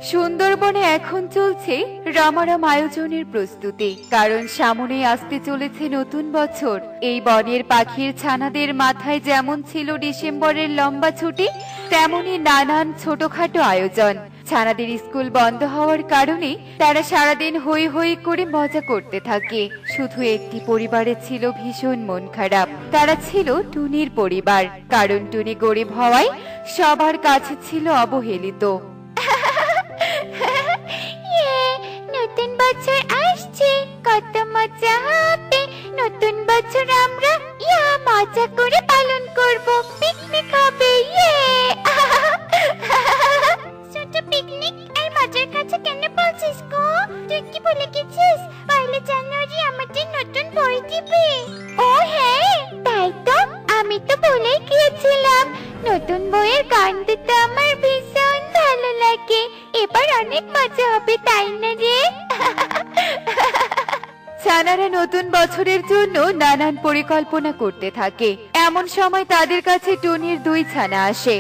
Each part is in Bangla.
সুন্দরবনে এখন চলছে রামারাম আয়োজনের প্রস্তুতি, কারণ সামনে আসতে চলেছে নতুন বছর। এই বনের পাখির ছানাদের মাথায় যেমন ছিল ডিসেম্বরের লম্বা ছুটি, তেমনি নানান ছোটখাটো আয়োজন। ছানাদের স্কুল বন্ধ হওয়ার কারণে তারা সারাদিন হই হই করে মজা করতে থাকে। শুধু একটি পরিবারে ছিল ভীষণ মন খারাপ, তারা ছিল টুনির পরিবার। কারণ টুনি গরিব হওয়ায় সবার কাছে ছিল অবহেলিত। নতুন বছর আসছে, কত মজা হবে। নতুন বছর আমরা মজা করে পালন করব, পিকনিক হবে। ছোট পিকনিক আর মজার কাছে কেন বলছিস গো? তুই কি ভুলে গেছিস 1 জানুয়ারি আমাদের নতুন বই দিবে? ও হ্যাঁ, তাই তো, আমি তো ভুলেই গিয়েছিলাম। নতুন বইয়ের গান দিতে আমার ভীষণ ভালো লাগে। এবার অনেক মজা হবে, তাই না রে? ছানারা নতুন বছরের জন্য নানান পরিকল্পনা করতে থাকে। এমন সময় তাদের কাছে টুনির 2 ছানা আসে।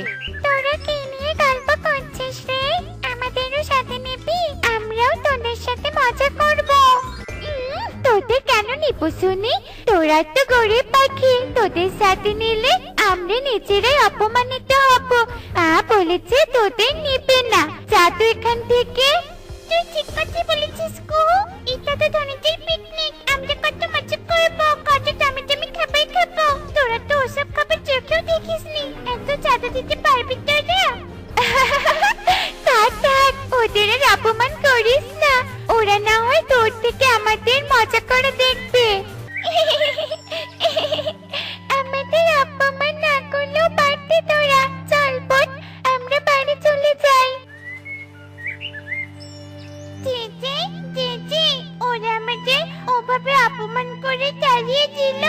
তোরা কি নিয়ে গল্প করছিস রে? আমাদেরও সাথে নিবি? আমরাও তোদের সাথে মজা করব। তোদের কেন নিব শুনি? তোরা তো গরিব পাখি, তোদের সাথে নিলে আমরা নিজেরাই অপমানিত হব। বলেছে তোদের নিবে না, যা তো এখান থেকে। তুই ঠিক কথা বলেছিস গো, এটা তো ধনীদের পিকনিক। আমরা কত মজা করবো, কত দামি দামি খাবার খাবো। তোরা তো ওসব খাবার চোখেও দেখিসনি। এত চাঁদা দিতে পারবি তোরা? থাক থাক, ওদের আর অপমান করিস না। ওরা না হয় তোর থেকে আমাদের মজা করে দেখবে। আমাদের অপমান না করলেও পারতি তোরা। চল বোন, আমরা বাড়ি চলে যাই। জেজে, ওরা আমাদের ওভাবে অপমান করে তাড়িয়ে দিল।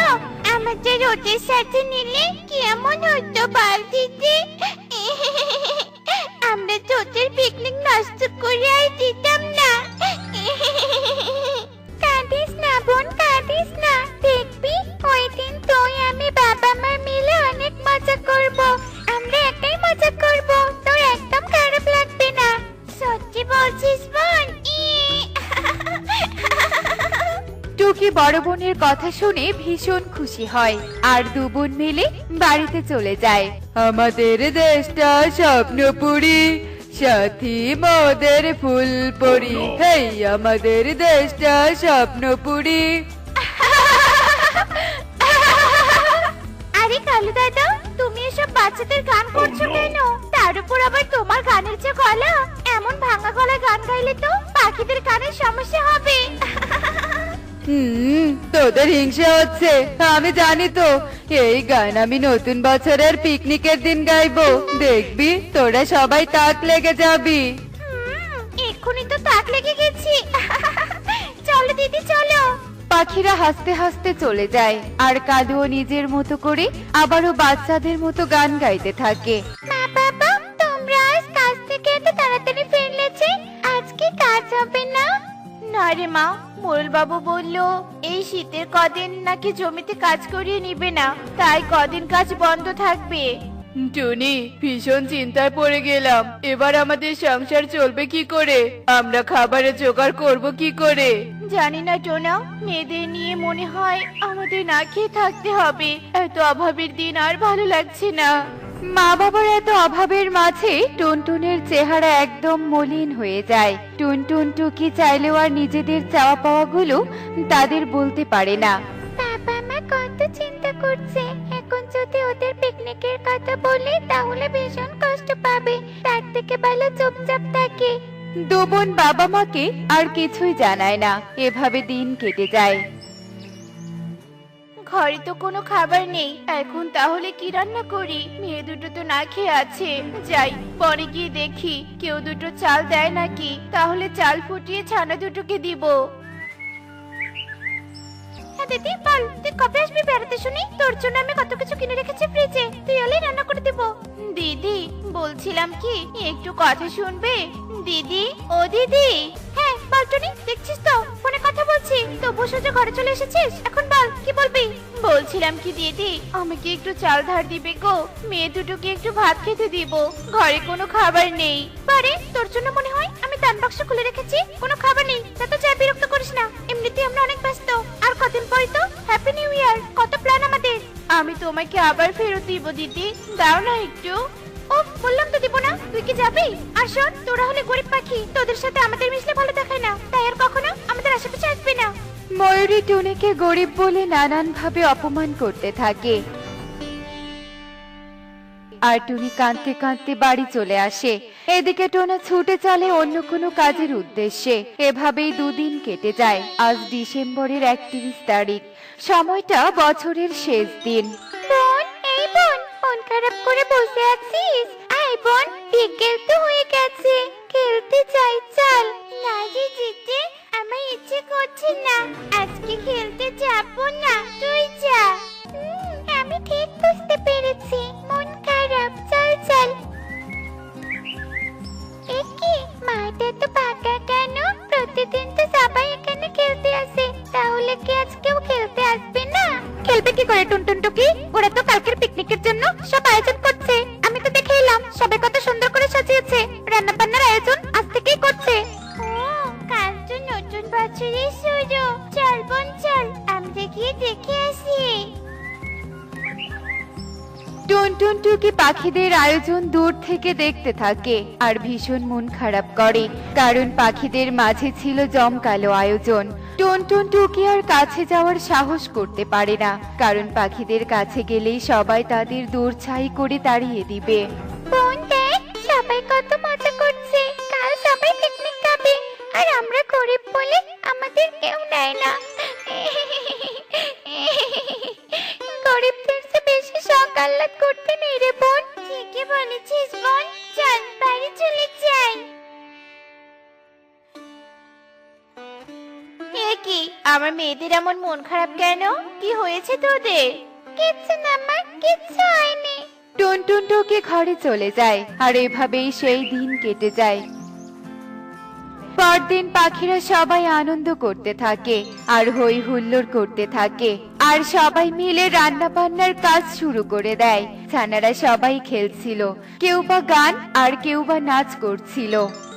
আমাদের ওদের সাথে নিলে কেমন হতো বল দিদি? আমরা তো ওদের পিকনিক নষ্ট করে আর দিতাম না। কাঁদিস না বোন, কাঁদিস না। দেখবি ওই দিন তুই আমি বাবা মা মিলে অনেক মজা করব। আমরা একাই মজা করব, তোর একদম খারাপ লাগবে না। সত্যি বলছিস বোন? টুকি বড় বোনের কথা শুনে ভীষণ খুশি হয়, আর 2 বোন মিলে বাড়িতে চলে যায়। আমাদের দেশটা স্বপ্নপুরী, সাথী মোদের ফুলপরি। হেই, আমাদের দেশটা স্বপ্নপুরী। আরে কালু দাদা, তুমি এসব বাচ্চাদের গান করছো কেন? তার উপর আবার তোমার গানের যে গলা, এমন ভাঙা গলায় গান গাইলে তো পাখিদের কানের সমস্যা হবে। তোদের হিংসা হচ্ছে, আমি জানি তো। এই গান আমি নতুন বছরের পিকনিকের দিন গাইবো, দেখবি তোরা সবাই তাক লেগে যাবি। এক্ষুনি তো তাক লেগে গেছি। চলো দিদি, চলো। পাখিরা হাসতে হাসতে চলে যায়, আর কালুও নিজের মতো করে আবারও বাচ্চাদের মতো গান গাইতে থাকে। মা বাবা, তোমরা আজ কাজ থেকে এত তাড়াতাড়ি ফিরলে যে, আজকে কাজ হবে না? না রে মা, মোরল বাবু বললো এই শীতের কদিন নাকি জমিতে কাজ করিয়ে নিবে না, তাই কদিন কাজ বন্ধ থাকবে। টুনি, ভীষণ চিন্তায় পড়ে গেলাম। এবার আমাদের সংসার চলবে কি করে? আমরা খাবারের জোগাড় করব কি করে? জানি না টোনা, মেয়েদের নিয়ে মনে হয় আমাদের না খেয়ে থাকতে হবে। এত অভাবের দিন আর ভালো লাগছে না। মা বাবার এত অভাবের মাঝে টুনটুনের চেহারা একদম মলিন হয়ে যায়। টুনটুন টুকি চাইলেও আর নিজেদের চাওয়া পাওয়া গুলো তাদের বলতে পারে না। বাবা মা কত চিন্তা করছে, এখন যদি ওদের পিকনিকের কথা বলি তাহলে ভীষণ কষ্ট পাবে। তার থেকে ভালো চুপচাপ থাকে। 2 বোন বাবা মাকে আর কিছুই জানায় না। এভাবে দিন কেটে যায়। ঘরে তো কোনো খাবার নেই, এখন তাহলে কি রান্না করি? মেয়ে দুটো তো না খেয়ে আছে। যাই, পরে গিয়ে দেখি কেউ দুটো চাল দেয় নাকি, তাহলে চাল ফুটিয়ে ছানা দুটোকে দিব। হ্যাঁ দিদি বল, তুই কবে আসবি বেড়াতে শুনি? তোর জন্য আমি কত কিছু কিনে রেখেছি ফ্রিজে, তুই এলেই রান্না করে দিব। দিদি বলছিলাম কি, একটু কথা শুনবে? দিদি, ও দিদি। হ্যাঁ বলটুনি, দেখছিস তো ফোনে কথা বলছি, তবু সোজা ঘরে চলে এসেছিস। এখন বল কি বলবি? বলছিলাম কি দিদি, আমাকে একটু চাল ধার দিবে গো? মেয়ে দুটোকে একটু ভাত খেতে দিব, ঘরে কোনো খাবার নেই। পারে তোর জন্য মনে হয় আমি দান বাক্স খুলে রেখেছি, কোনো খাবার নেই। যত যা, বিরক্ত করিস না, এমনিতেই আমরা অনেক ব্যস্ত। আর কদিন পরই তো হ্যাপি নিউ ইয়ার, কত প্ল্যান আমাদের। আমি তোমাকে আবার ফেরত দিব দিদি, দাও না একটু। ও বললাম তো দিব না, তুই কি যাবি? আর শোন, তোরা হলে গরিব পাখি, তোদের সাথে আমাদের মিশলে ভালো দেখায় না, তাই আর কখনো আমাদের আশেপাশে আসবি না। ময়ূরী টুনিকে গরিব বলে নানান ভাবে অপমান করতে থাকে আর টুনি কাঁদতে কাঁদতে বাড়ি চলে আসে। এদিকে টোনা ছুটে চলে অন্য কোনো কাজের উদ্দেশ্যে। এভাবেই দুদিন কেটে যায়। আজ ডিসেম্বরের 31 তারিখ, সময়টা বছরের শেষ দিন। বোন, এই বোন, মন খারাপ করে বসে আছিস? আয় বোন, বিকেল তো হয়ে গেছে, খেলতে চাই, চল। না রে জিতে, আমার ইচ্ছে করছে না, আজকে খেলতে যাবো না, তুই যা। আমি ঠিক বুঝতে পেরেছি, মন খারাপ, চল চল। একি মাঠে তো ফাঁকা কেন? প্রতিদিন তো সবাই এখানে খেলতে আসে, তাহলে কি আজকেও খেলতে আসবে না? খেলবে কি করে টুনটুন টুকি? ওরা তো কালকের পিকনিকের জন্য সব আয়োজন করছে, আমি তো দেখে এলাম। সবাই কত সুন্দর করে সাজিয়েছে, রান্না বান্নার আয়োজন আজ থেকেই করছে। ও, কাল তো নতুন বছরের শুরু, চল বোন চল, আমরা গিয়ে দেখে আসি। টুনটুন টুকি পাখিদের আয়োজন দূর থেকে দেখতে থাকে আর ভীষণ মন খারাপ করে, কারণ পাখিদের মাঝে ছিল জমকালো আয়োজন। টুনটুন টুকি আর কাছে যাওয়ার সাহস করতে পারে না, কারণ পাখিদের কাছে গেলেই সবাই তাদের দৌড়ছাই করে তাড়িয়ে দিবে। বোন দেখ, সবাই কত মজা করছে, কাল সবাই পিকনিক খাবে, আর আমরা গরিব বলে আমাদের কেউ নেয় না। গরিবদের চেয়ে বেশি শখ আহ্লাদ করতে নেই রে বোন। ঠিকই বলেছিস বোন, চল বাড়ি চলে যাই। কি আমার মেয়েদের এমন মন খারাপ কেন? কি হয়েছে তোদের? কিচ্ছু না মা, কিচ্ছু হয়নি। টুনটুন টুকি ঘরে চলে যায় আর এভাবেই সেই দিন কেটে যায়। পরদিন পাখিরা সবাই আনন্দ করতে থাকে আর হই হুল্লোড় করতে থাকে, আর সবাই মিলে রান্না বান্নার কাজ শুরু করে দেয়। ছানারা সবাই খেলছিল, কেউ বা গান আর কেউ বা নাচ করছিল।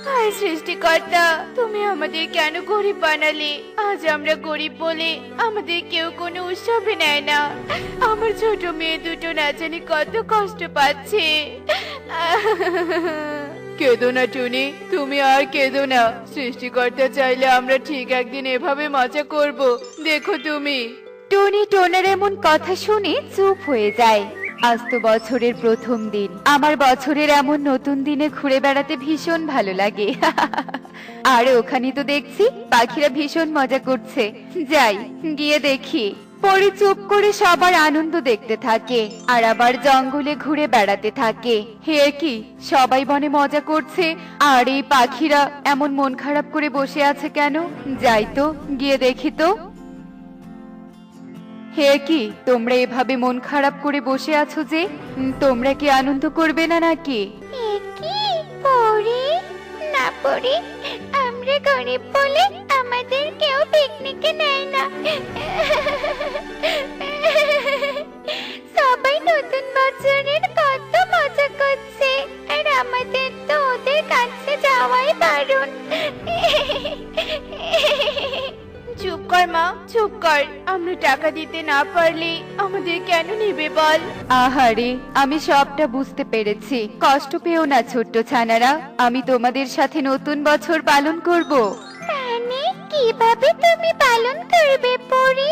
হায় সৃষ্টিকর্তা, তুমি আমাদের কেন গরিব বানালে? আজ আমরা গরিব বলে আমাদের কেউ কোনো উৎসবে নেয় না। আমার ছোট মেয়ে দুটো না জানি কত কষ্ট পাচ্ছে। কেঁদো না টুনি, তুমি আর কেঁদো না। সৃষ্টিকর্তা চাইলে আমরা ঠিক একদিন এভাবে মজা করব, দেখো তুমি। টুনি টোনার এমন কথা শুনে চুপ হয়ে যায়। আজ তো বছরের প্রথম দিন, আমার বছরের এমন নতুন দিনে ঘুরে বেড়াতে ভীষণ ভালো লাগে। আর ওখানে তো দেখছি পাখিরা ভীষণ মজা করছে, যাই গিয়ে দেখি। পরে চুপ করে সবার আনন্দ দেখতে থাকে আর আবার জঙ্গলে ঘুরে বেড়াতে থাকে। হে কি, সবাই বনে মজা করছে আর এই পাখিরা এমন মন খারাপ করে বসে আছে কেন? যাই তো গিয়ে দেখি তো। হে কি, তোমরা এভাবে মন খারাপ করে বসে আছো যে? তোমরা কি আনন্দ করবে না নাকি? একি পরি না পরি, আমরা গরিব বলে আমাদের কেউ পিকনিকে নেয় না। সবাই নতুন বছরের কত মজা করছে, আর আমাদের তো ওদের কাছে যাওয়াই বারণ। চুপ কর মা, চুপ কর। আমরা টাকা দিতে না পারলে আমাদের কেন নেবে বল? আহারে, আমি সবটা বুঝতে পেরেছি, কষ্ট পেও না ছোট্ট ছানারা, আমি তোমাদের সাথে নতুন বছর পালন করব। মানে কিভাবে তুমি পালন করবে পরি?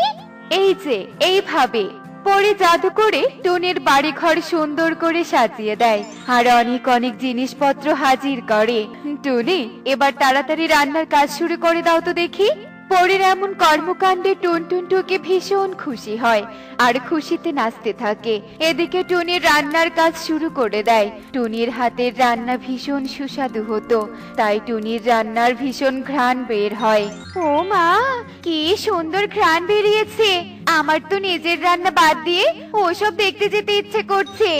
এই যে এইভাবে। পরে জাদু করে টুনির বাড়ি ঘর সুন্দর করে সাজিয়ে দেয় আর অনেক অনেক জিনিসপত্র হাজির করে। টুনি, এবার তাড়াতাড়ি রান্নার কাজ শুরু করে দাও তো দেখি। পরের এমন কর্মকাণ্ডে টুনটুন টুকি ভীষণ খুশি হয় আর খুশিতে নাচতে থাকে। এদিকে টুনির রান্নার কাজ শুরু করে দেয়। টুনির হাতের রান্না ভীষণ সুস্বাদু হতো, তাই টুনির রান্নার ভীষণ ঘ্রাণ বের হয়। ও মা, কি সুন্দর ঘ্রাণ বেরিয়েছে! আমার তো নিজের রান্না বাদ দিয়ে ওসব দেখতে যেতে ইচ্ছে করছে।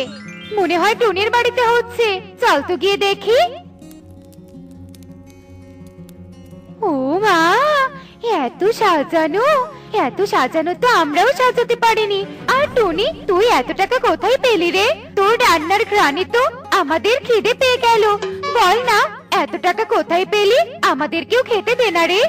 মনে হয় টুনির বাড়িতে হচ্ছে, চল তো গিয়ে দেখি। ও মা, এত সাজানো, এত সাজানো তো আমরাও সাজাতে পারিনি। আর টনি, তুই এত টাকা কোথায় পেলি রে? তোর রান্নার ঘ্রাণে তো আমাদের খিদে পেয়ে গেল। বল না, এত টাকা কোথায় পেলি? আমাদেরকেও খেতে দে না রে।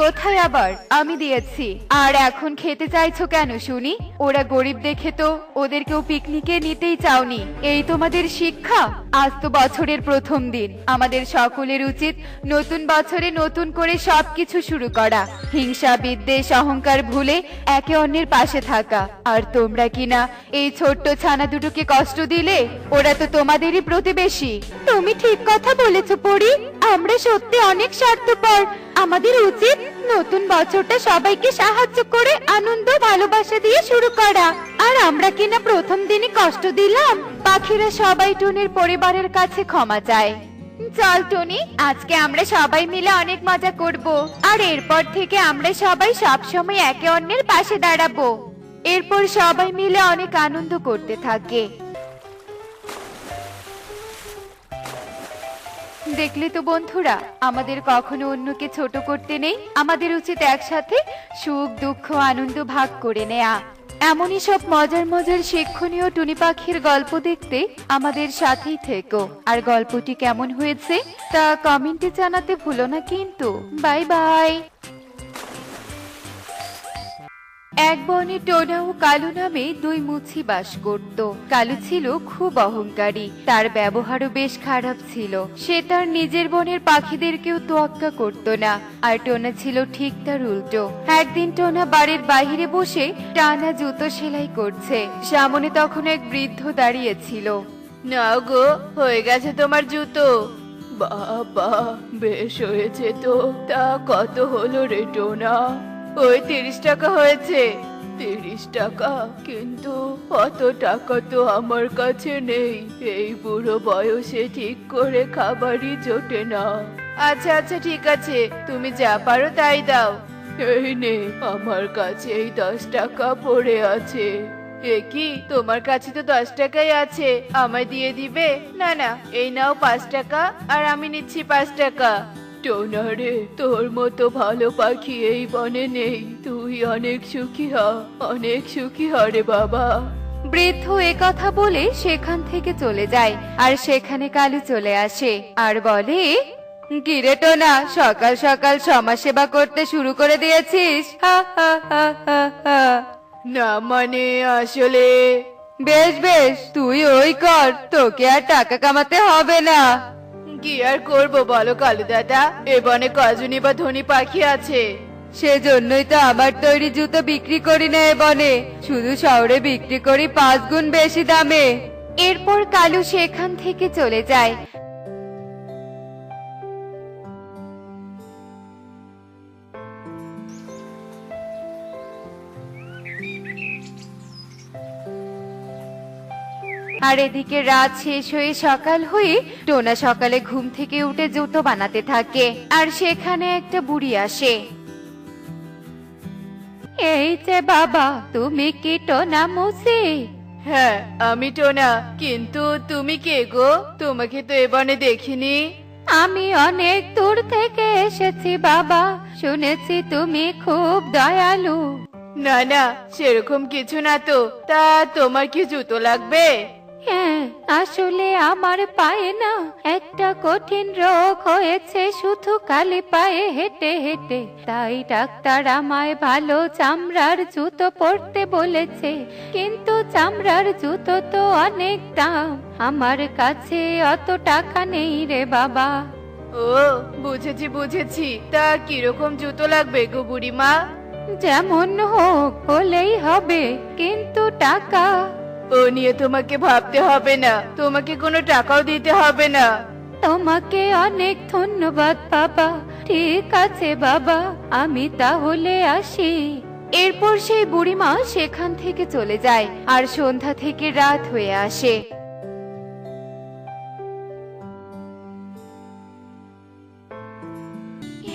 কোথায় আবার, আমি দিয়েছি। আর এখন খেতে চাইছো কেন শুনি? ওরা গরিব দেখে তো ওদেরকেও পিকনিকে নিতেই চাওনি, এই তোমাদের শিক্ষা? আজ তো বছরের প্রথম দিন, আমাদের সকলের উচিত নতুন বছরে নতুন করে সবকিছু শুরু করা, হিংসা বিদ্বেষ অহংকার ভুলে একে অন্যের পাশে থাকা। আর তোমরা কিনা এই ছোট্ট ছানা দুটোকে কষ্ট দিলে? ওরা তো তোমাদেরই প্রতিবেশী। তুমি ঠিক কথা বলেছো পরি, আমরা সত্যি অনেক স্বার্থপর। আমাদের উচিত নতুন বছরটা সবাইকে সাহায্য করে আনন্দ ভালোবাসা দিয়ে শুরু করা। আর আমরা কিনা প্রথম দিনই কষ্ট দিলাম। পাখিরা সবাই টুনির পরিবারের কাছে ক্ষমা চায়। চল টনি, আজকে আমরা সবাই মিলে অনেক মজা করব। আর এরপর থেকে আমরা সবাই সব সময় একে অন্যের পাশে দাঁড়াবো। এরপর সবাই মিলে অনেক আনন্দ করতে থাকে। দেখলে তো বন্ধুরা, আমাদের কখনো অন্যকে ছোট করতে নেই। আমাদের উচিত একসাথে সুখ দুঃখ আনন্দ ভাগ করে নেয়া। এমনই সব মজার মজার শিক্ষণীয় টুনি পাখির গল্প দেখতে আমাদের সাথেই থেকো। আর গল্পটি কেমন হয়েছে তা কমেন্টে জানাতে ভুলো না কিন্তু। Bye bye. এক বনে টোনা ও কালু নামে দুই মুচি বাস করত। কালু ছিল খুব অহংকারী, তার ব্যবহারও বেশ খারাপ ছিল। সে তার নিজের বনের পাখিদেরকেও তোয়াক্কা করত না। আর টোনা ছিল ঠিক তার উল্টো। একদিন টোনা বাড়ির বাইরে বসে টানা জুতো সেলাই করছে। সামনে তখন এক বৃদ্ধ দাঁড়িয়ে ছিল। না গো, হয়ে গেছে তোমার জুতো। বাবা, বেশ হয়েছে তো। তা কত হলো রে টোনা? ওই 30 টাকা হয়েছে। 30 টাকা? কিন্তু অত টাকা তো আমার কাছে নেই। এই বুড়ো বয়সে ঠিক করে খাবারই জোটে না। আচ্ছা আচ্ছা, ঠিক আছে, তুমি যা পারো তাই দাও। এই নে, আমার কাছে এই 10 টাকা পড়ে আছে। এ কি, তোমার কাছে তো 10 টাকাই আছে, আমায় দিয়ে দিবে? না না, এই নাও 5 টাকা, আর আমি নিচ্ছি 5 টাকা। টোনা রে, তোর মতো ভালো পাখি এই বনে নেই। তুই অনেক সুখী হ, অনেক সুখী হ রে বাবা। বৃদ্ধ এ কথা বলে সেখান থেকে চলে যায়। আর সেখানে কালু চলে আসে আর বলে, কিরে টোনা, সকাল সকাল সমাজ সেবা করতে শুরু করে দিয়েছিস? হা হা হা হা হা। না মানে, আসলে বেশ বেশ, তুই ওই কর, তোকে আর টাকা কামাতে হবে না। কি আর করবো বলো কালু দাদা, এ বনে কজনই বা ধনী পাখি আছে। সেজন্যই তো আমার তৈরি জুতো বিক্রি করি না এ বনে, শুধু শহরে বিক্রি করি 5 গুণ বেশি দামে। এরপর কালু সেখান থেকে চলে যায়। আর এদিকে রাত শেষ হয়ে সকাল হয়ে টোনা সকালে ঘুম থেকে উঠে জুতো বানাতে থাকে। আর সেখানে একটা বুড়ি আসে। এই যে বাবা, তুমি কি টোনা মুসি? হ্যাঁ, আমি টোনা। কিন্তু তুমি কে গো? তোমাকে তো এ বনে দেখিনি। আমি অনেক দূর থেকে এসেছি বাবা, শুনেছি তুমি খুব দয়ালু। না না, সেরকম কিছু না তো। তা তোমার কি জুতো লাগবে? হ্যাঁ, আসলে আমার পায়ে না একটা কঠিন রোগ হয়েছে, শুধু খালি পায়ে হেঁটে হেঁটে। তাই ডাক্তার আমায় ভালো চামড়ার জুতো পরতে বলেছে। কিন্তু চামড়ার জুতো তো অনেক দাম, আমার কাছে অত টাকা নেই রে বাবা। ও, বুঝেছি বুঝেছি। তা কিরকম জুতো লাগবে গো বুড়িমা? যেমন হোক হলেই হবে, কিন্তু টাকা। ও নিয়ে তোমাকে ভাবতে হবে না, তোমাকে কোনো টাকাও দিতে হবে না। তোমাকে অনেক ধন্যবাদ বাবা। ঠিক আছে বাবা, আমি তাহলে আসি। এরপর সেই বুড়িমা সেখান থেকে চলে যায়। আর সন্ধ্যা থেকে রাত হয়ে আসে।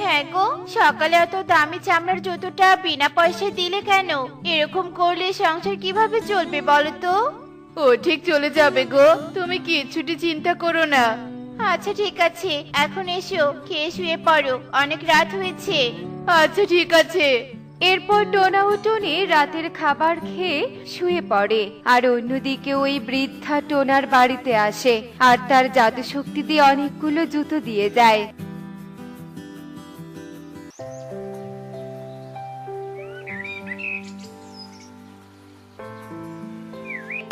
হ্যাঁ গো, সকালে এত দামি চামড়ার জুতোটা বিনা পয়সায় দিলে কেন? এরকম করলে সংসার কিভাবে চলবে বলো তো? ও ঠিক চলে যাবে গো, তুমি কিচ্ছুটি চিন্তা করো না। আচ্ছা ঠিক আছে, এখন এসো, খেয়ে শুয়ে পড়ো, অনেক রাত হয়েছে। আচ্ছা ঠিক আছে। এরপর টোনা ও টনি রাতের খাবার খেয়ে শুয়ে পড়ে। আর অন্যদিকে ওই বৃদ্ধা টোনার বাড়িতে আসে আর তার জাদু শক্তি দিয়ে অনেকগুলো জুতো দিয়ে যায়।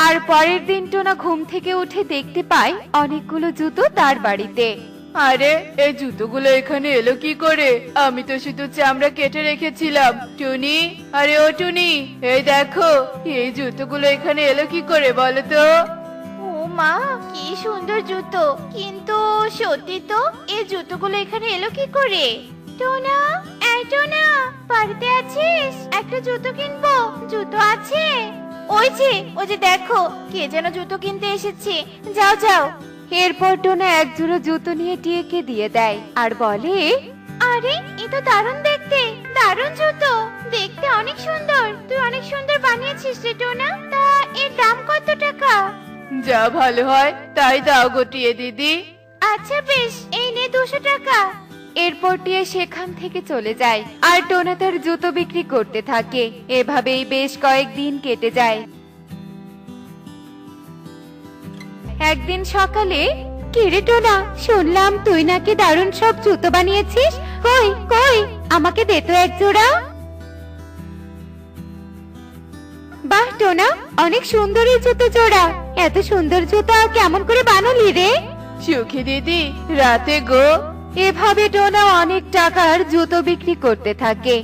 আর পরের দিন টোনা ঘুম থেকে উঠে দেখতে পায় অনেকগুলো জুতো তার বাড়িতে। আরে এই জুতোগুলো এখানে এলো কি করে? আমি তো শুধু চামড়া কেটে রেখেছিলাম। টুনি, আরে ও টুনি, এই দেখো এই জুতোগুলো এখানে এলো কি করে বলো তো? ও মা, কি সুন্দর জুতো, কিন্তু সত্যি তো এই জুতোগুলো এখানে এলো কি করে? টোনা, এই টোনা, বাড়িতে আছিস? একটা জুতো কিনবো, জুতো আছে? ওই যে দেখো, কে যেন জুতো কিনতে এসেছে, যাও যাও। এরপর টোনা এক জোড়া জুতো নিয়ে টিয়েকে দিয়ে দেয় আর বলে, আরে এ তো দারুণ দেখতে, দারুণ জুতো, দেখতে অনেক সুন্দর, তুই অনেক সুন্দর বানিয়েছিস রে টোনা। তা এর দাম কত টাকা? যা ভালো হয় তাই দাও গটিয়ে দিদি। আচ্ছা বেশ, এই নে 200 টাকা। এরপর টিয়ে সেখান থেকে চলে যায় আর টোনা তার জুতো বিক্রি করতে থাকে। এভাবেই বেশ কয়েকদিন কেটে যায়। একদিন সকালে, কিরে টোনা, শুনলাম তুই নাকি দারুণ সব জুতো বানিয়েছিস। কই কই, আমাকে দে তো এক জোড়া। বাহ টোনা, অনেক সুন্দর এই জুতো জোড়া। এত সুন্দর জুতো কেমন করে বানালি রে? সুখী দিদি, রাতে গো। এভাবে টোনা অনেক টাকার জুতো বিক্রি করতে থাকে।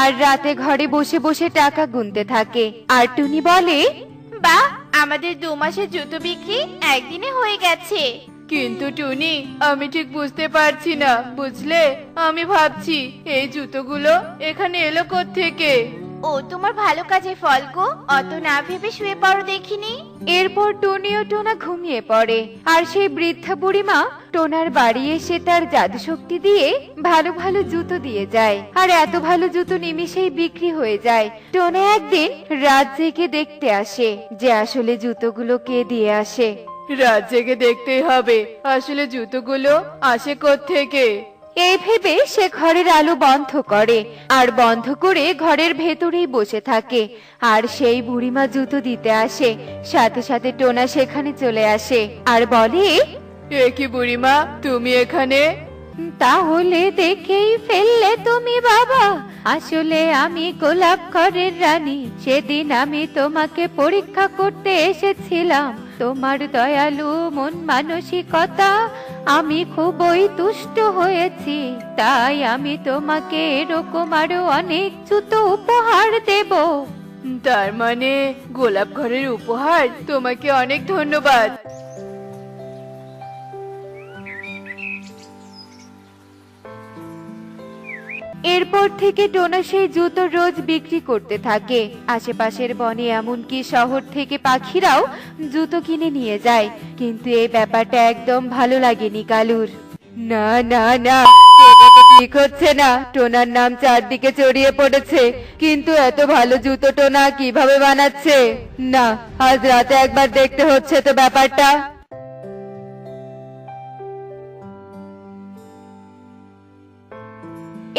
আর রাতে ঘরে বসে বসে টাকা গুনতে থাকে। আর টুনি বলে, বাহ, আমাদের 2 মাসের জুতো বিক্রি একদিনে হয়ে গেছে। কিন্তু টুনি, আমি ঠিক বুঝতে পারছি না, বুঝলে? আমি ভাবছি এই জুতোগুলো এখানে এলো কোত্থেকে? ও তোমার ভালো কাজে ফল গো, অত না ভেবে শুয়ে পড়ো দেখিনি। এরপর টুনি ও টোনা ঘুমিয়ে পড়ে। আর সেই বৃদ্ধা বুড়িমা টোনার বাড়ি এসে তার জাদু শক্তি দিয়ে ভালো ভালো জুতো দিয়ে যায়। আর এত ভালো জুতো নিমিষেই বিক্রি হয়ে যায়। টোনা একদিন রাত জেগে দেখতে আসে যে আসলে জুতোগুলো কে দিয়ে আসে। রাত জেগে দেখতেই হবে আসলে জুতোগুলো আসে কোত্থেকে। এই ভেবে সে ঘরের আলো বন্ধ করে আর বন্ধ করে ঘরের ভেতরেই বসে থাকে। আর সেই বুড়িমা জুতো দিতে আসে। সাথে সাথে টোনা সেখানে চলে আসে আর বলে, এ কি বুড়িমা, তুমি এখানে? তাহলে দেখেই ফেললে তুমি বাবা, আসলে আমি গোলাপ ঘরের রানী। সেদিন আমি তোমাকে পরীক্ষা করতে এসেছিলাম, তোমার দয়ালু মন মানসিকতা আমি খুবই তুষ্ট হয়েছি। তাই আমি তোমাকে এরকম আরো অনেক জুতো উপহার দেব। তার মানে গোলাপ ঘরের উপহার, তোমাকে অনেক ধন্যবাদ। এরপর থেকে টোনা সেই জুতো রোজ বিক্রি করতে থাকে। আশেপাশের বনে এমনকি শহর থেকে পাখিরাও জুতো কিনে নিয়ে যায়। কিন্তু এই ব্যাপারটা একদম ভালো লাগেনি কালুর। না না না, এটা তো ঠিক হচ্ছে না। টোনার নাম চারদিকে ছড়িয়ে পড়েছে, কিন্তু এত ভালো জুতো টোনা কিভাবে বানাচ্ছে? না, আজ রাতে একবার দেখতে হচ্ছে তো ব্যাপারটা।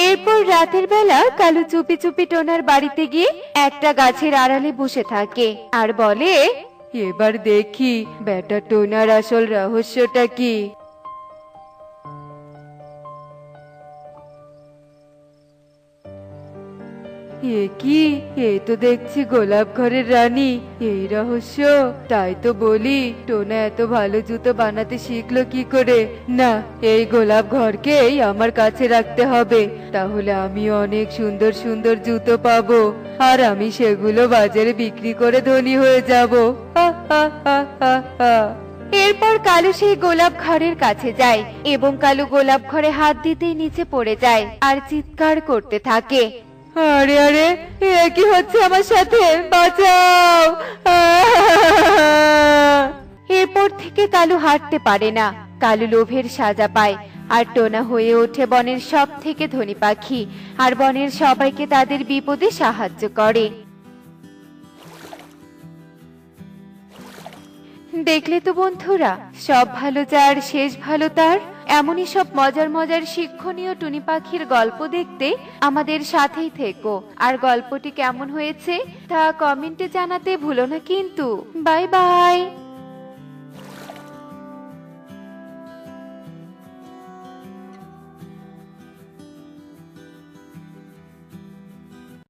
এরপর রাতের বেলা কালু চুপি চুপি টোনার বাড়িতে গিয়ে একটা গাছের আড়ালে বসে থাকে আর বলে, এবার দেখি বেটা টোনার আসল রহস্যটা কি। এ কি, এ তো দেখছি গোলাপ ঘরের রানী। এই রহস্য? তাই তো বলি, টোনা এত ভালো জুতো বানাতে শিখলো কি করে? না, এই গোলাপ ঘরকেই আমার কাছে রাখতে হবে, তাহলে আমি অনেক সুন্দর সুন্দর জুতো পাবো আর আমি সেগুলো বাজারে বিক্রি করে ধনী হয়ে যাব। হা হা হা হা হা। এরপর কালু সেই গোলাপ ঘরের কাছে যায় এবং কালু গোলাপ ঘরে হাত দিতেই নিচে পড়ে যায় আর চিৎকার করতে থাকে, আরে আরে, এ কি হচ্ছে আমার সাথে? বাঁচাও! এরপর থেকে কালু হাঁটতে পারে না। কালু লোভের সাজা পায় আর টোনা হয়ে ওঠে বনের সব থেকে ধনী পাখি আর বনের সবাইকে তাদের বিপদে সাহায্য করে। দেখলে তো বন্ধুরা, সব ভালো যার শেষ ভালো তার। এমনই সব মজার মজার শিক্ষণীয় টুনি পাখির গল্প দেখতে আমাদের সাথেই থেকো। আর গল্পটি কেমন হয়েছে তা কমেন্টে জানাতে ভুলো না কিন্তু। Bye bye.